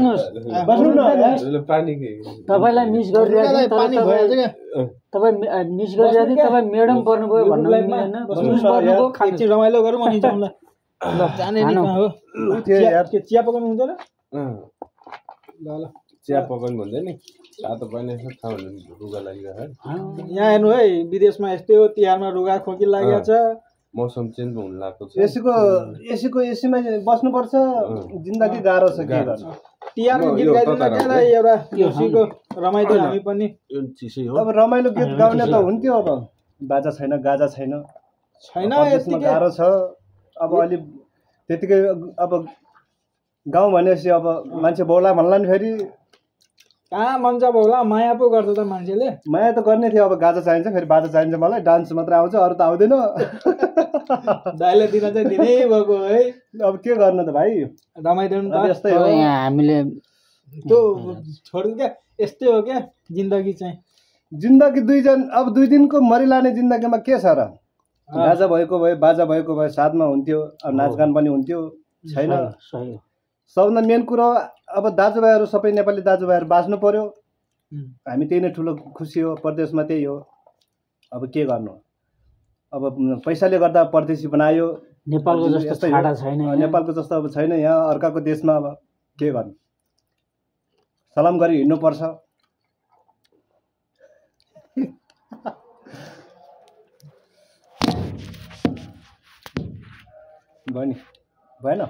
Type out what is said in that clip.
हेर्नुहोस् बस्नु न पानी के तपाईलाई मिस गरिरहेको पानी भइहाल्छ क्या तपाई मिस गरिरहेको तपाई म्याडम पर्नुभयो भन्नु मिलेन जुस पर्नुभयो एकछिन रमाइलो गरौँ अनि जाउँला ल जाने नि कहाँ हो के चिया पकाउनु हुन्छ र ल ल चिया पकाउनु भन्दै नि तातो पानी यसो खाऊ भने रुगा लागिरहेको यहाँ हेर्नु है विदेशमा यस्तै हो तिहारमा रुगा खोकी लागेको छ मौसम चेन्ज हुन लाग्छ एसीमा बस्नुपर्छ जिन्दगी गाह्रो छ के गर्नु तिहारमा गीत गाइदिनु त्यहाँ एउटा देउसीको रमाइलो हामी पनि चिसै हो अब रमाइलो गीत गाउने त हुन्थ्यो अब बाजा छैन गाजा छैन छैन यसमा गाह्रो छ अब अलि त्यतिकै अब गाउँ भनेपछि अब मान्छे बोला भन्ला नि फेरि कहाँ मन्छ होला माया पो गर्छ त मान्छेले माया त गर्ने थियो अब गाजा चाहिन्छ फेरि बाजा चाहिन्छ मलाई डान्स मात्र आउँछ अरू त आउँदैन दाइले दिन चाहिँ दिनै भएको है अब के गर्नु त भाइ रमाइदिनु त यस्तै हो यहाँ हामीले त्यो छोड्नु क्या यस्तै हो क्या जिन्दगी चाहिँ जिन्दगी अब 2 दिनको मरिलाने जिन्दगीमा के छ र गाजा भएको भए बाजा भएको भए साथमा हुन्थ्यो अब नाचगान पनि हुन्थ्यो छैन सबभन्दा मेन कुरो अब दाजुभाइहरू सबै नेपाली दाजुभाइहरू बाँच्नु पर्यो हामी त्यही नै ठुलो खुसी हो परदेशमा त्यही हो अब के गर्नु अब पैसाले गर्दा परदेशी बनायो नेपालको जस्तो छाडा छैन नेपालको जस्तो अब छैन यहाँ अर्काको देशमा अब के गर्नु सलाम गरी हिँड्नुपर्छ भयो नि भएन